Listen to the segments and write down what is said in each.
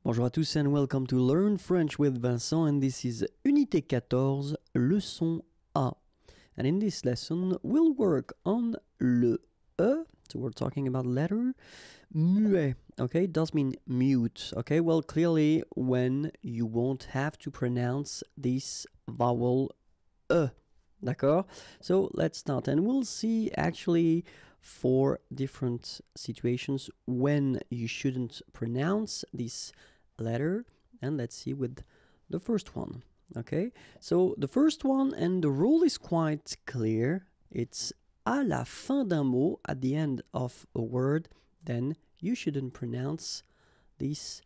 Bonjour à tous and welcome to Learn French with Vincent, and this is Unité 14, leçon A. And in this lesson, we'll work on le E, so we're talking about letter muet, okay? It does mean mute, okay? Well, clearly when you won't have to pronounce this vowel E, d'accord? So let's start, and we'll see actually 4 different situations when you shouldn't pronounce this letter, and let's see with the first one. Okay, so the first one, and the rule is quite clear, it's à la fin d'un mot, at the end of a word, then you shouldn't pronounce this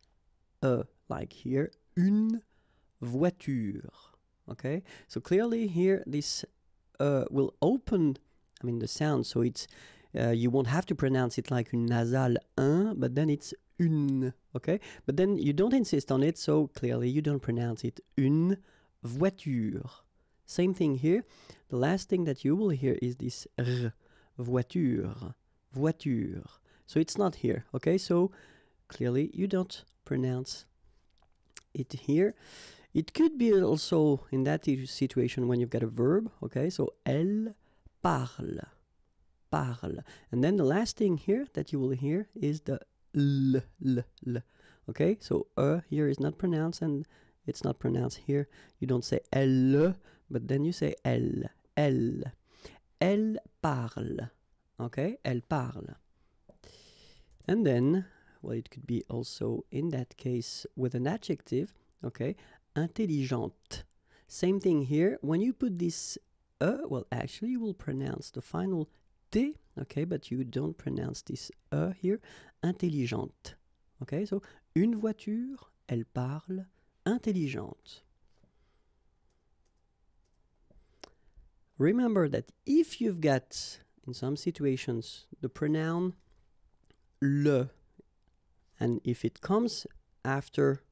like here, une voiture. Okay, so clearly here this will open, I mean, the sound, so it's you won't have to pronounce it like une nasale un, but then it's une, okay? But then you don't insist on it, so clearly you don't pronounce it une voiture. Same thing here. The last thing that you will hear is this r, voiture, voiture. So it's not here, okay? So clearly you don't pronounce it here. It could be also in that situation when you've got a verb, okay? So elle parle, parle. And then the last thing here that you will hear is the l, l, l. Okay, so here is not pronounced, and it's not pronounced here. You don't say elle, but then you say elle, elle. Elle parle. Okay, elle parle. And then, well, it could be also in that case with an adjective. Okay, intelligente. Same thing here. When you put this well, actually you will pronounce the final T, okay, but you don't pronounce this here. Intelligente. Okay, so une voiture, elle parle, intelligente. Remember that if you've got, in some situations, the pronoun le, and if it comes after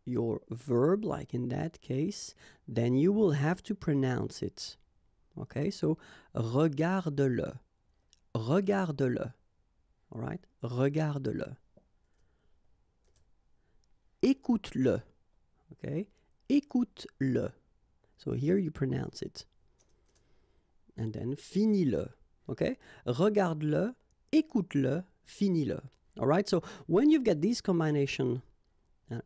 your verb, like in that case, then you will have to pronounce it. Okay, so regarde-le, regarde-le. All right, regarde-le. Écoute-le. Okay, écoute-le. So here you pronounce it. And then finis-le. Okay, regarde-le, écoute-le, finis-le. All right, so when you've got this combination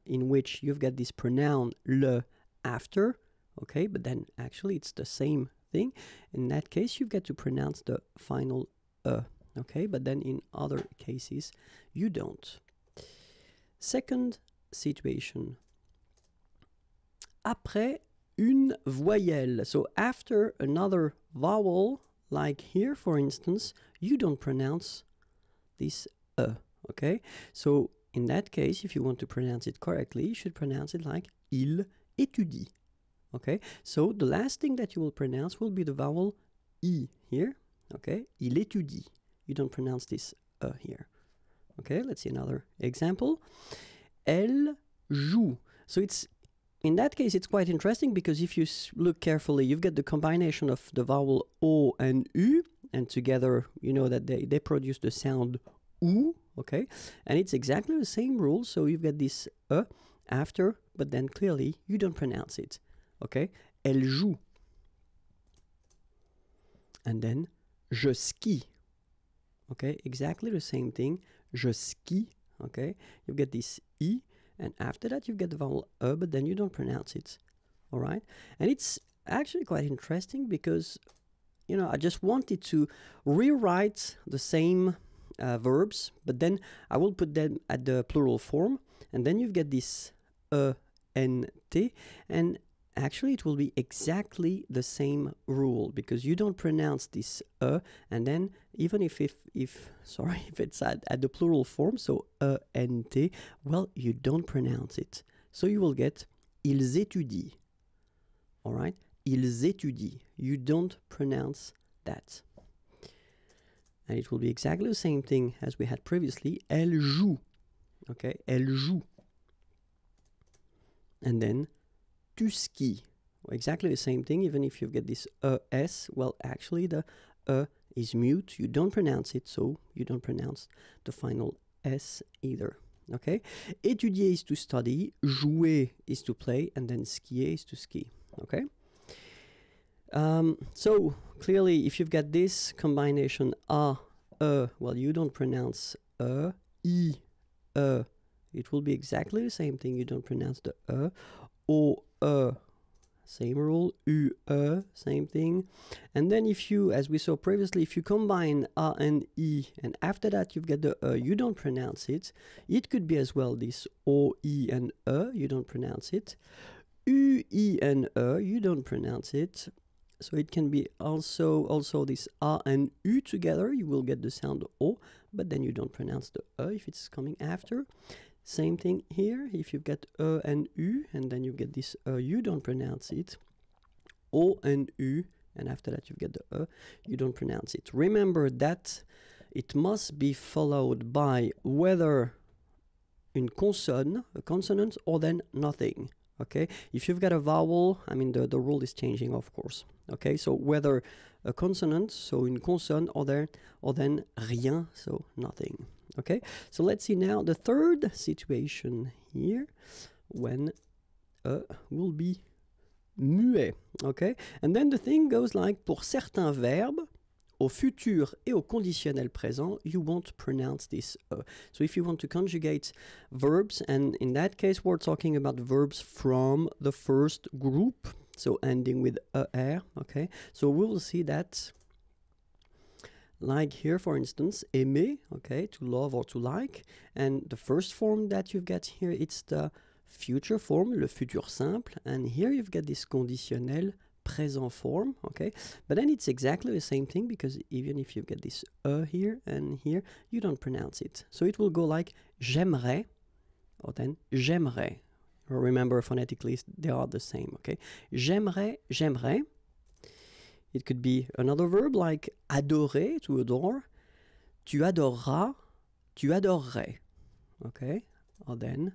in which you've got this pronoun le after, okay, but then actually it's the same thing. In that case, you've got to pronounce the final okay, but then in other cases, you don't. Second situation. Après une voyelle. So after another vowel, like here, for instance, you don't pronounce this okay? So in that case, if you want to pronounce it correctly, you should pronounce it like il étudie. Okay? So the last thing that you will pronounce will be the vowel I here. Okay? Il étudie. You don't pronounce this here. Okay? Let's see another example. Elle joue. So it's, in that case, it's quite interesting because if you look carefully, you've got the combination of the vowel O and U, and together, you know that they produce the sound OU, okay? And it's exactly the same rule, so you've got this after, but then clearly you don't pronounce it, okay? Elle joue. And then, je skie, okay? Exactly the same thing, je skie, okay? You've got this I, and after that you've got the vowel but then you don't pronounce it, all right? And it's actually quite interesting because, you know, I just wanted to rewrite the same verbs, but then I will put them at the plural form, and then you've got this and t, and actually it will be exactly the same rule because you don't pronounce this and then even if it's at the plural form, so and t, well, you don't pronounce it, so you will get ils étudient. All right, ils étudient. You don't pronounce that. And it will be exactly the same thing as we had previously. Elle joue. Okay, elle joue. And then tu skis. Well, exactly the same thing, even if you get this s. Well, actually the is mute. You don't pronounce it, so you don't pronounce the final s either. Okay, étudier is to study, jouer is to play, and then skier is to ski. Okay. So clearly, if you've got this combination a, well, you don't pronounce I, it will be exactly the same thing. You don't pronounce the o, same rule, u, same thing. And then if you, as we saw previously, if you combine a and I, and after that you've got the you don't pronounce it. It could be as well this o, I, and you don't pronounce it. U, I, and you don't pronounce it. So it can be also this a and u together. You will get the sound o, but then you don't pronounce the if it's coming after. Same thing here. If you've got and u, and then you get this you don't pronounce it. O and u, and after that you get the you don't pronounce it. Remember that it must be followed by whether a consonant, or then nothing. Okay, if you've got a vowel, I mean the rule is changing, of course. Okay, so whether a consonant, so une consonne, or then rien, so nothing. Okay, so let's see now the third situation here when will be muet. Okay, and then the thing goes like, pour certains verbes, au futur et au conditionnel présent, you won't pronounce this So if you want to conjugate verbs, and in that case we're talking about verbs from the first group, so ending with er, okay? So we will see that, like here for instance, aimer, okay, to love or to like, and the first form that you've got here, it's the future form, le futur simple, and here you've got this conditionnel présent form, okay, but then it's exactly the same thing, because even if you get this here and here, you don't pronounce it. So it will go like j'aimerais, or then j'aimerais. Remember, phonetically they are the same. Okay, j'aimerais, j'aimerais. It could be another verb like adorer, to adore. Tu adoreras, tu adorerais. Okay, or then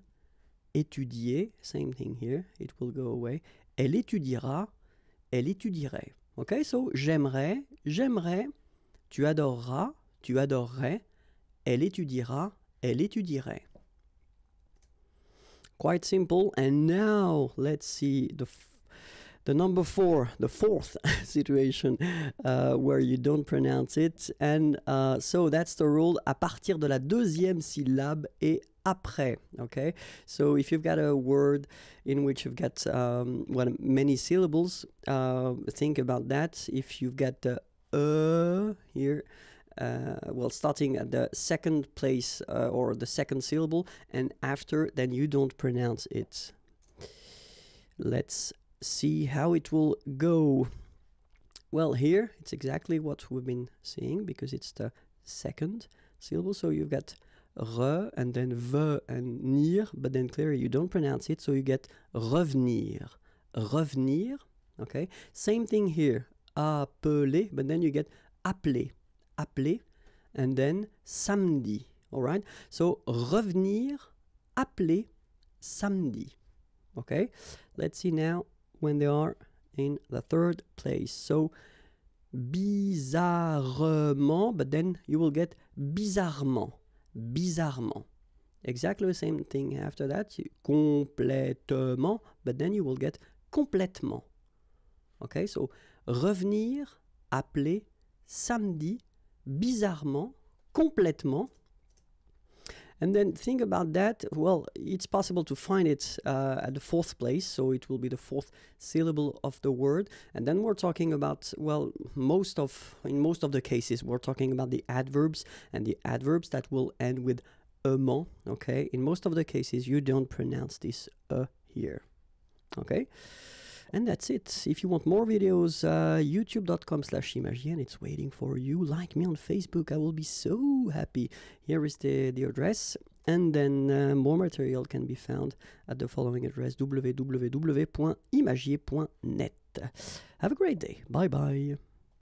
étudier, same thing here, it will go away. Elle étudiera, elle étudierait. Okay, so j'aimerais, j'aimerais, tu adoreras, tu adorerais, elle étudiera, elle étudierait. Quite simple. And now let's see the number 4, the fourth situation where you don't pronounce it. And so that's the rule, à partir de la deuxième syllabe et après. Okay, so if you've got a word in which you've got many syllables, think about that. If you've got the here, well, starting at the second place or the second syllable, and after, then you don't pronounce it. Let's see how it will go. Well, here it's exactly what we've been seeing, because it's the second syllable. So you've got re and then ve and nir, but then clearly you don't pronounce it, so you get revenir, revenir. Okay, same thing here, appeler, but then you get appeler, appeler, and then samedi. All right, so revenir, appeler, samedi. Okay, let's see now when they are in the third place. So bizarrement, but then you will get bizarrement, bizarrement. Exactly the same thing after that, complètement, but then you will get complètement. Okay, so revenir, appeler, samedi, bizarrement, complètement. And then think about that. Well, it's possible to find it at the fourth place, so it will be the fourth syllable of the word. And then we're talking about, well, in most of the cases, we're talking about the adverbs, and the adverbs that will end with ement. Okay, in most of the cases, you don't pronounce this here. Okay. And that's it. If you want more videos, youtube.com/imagien, it's waiting for you. Like me on Facebook, I will be so happy. Here is the address. And then more material can be found at the following address, www.imagier.net. Have a great day. Bye-bye.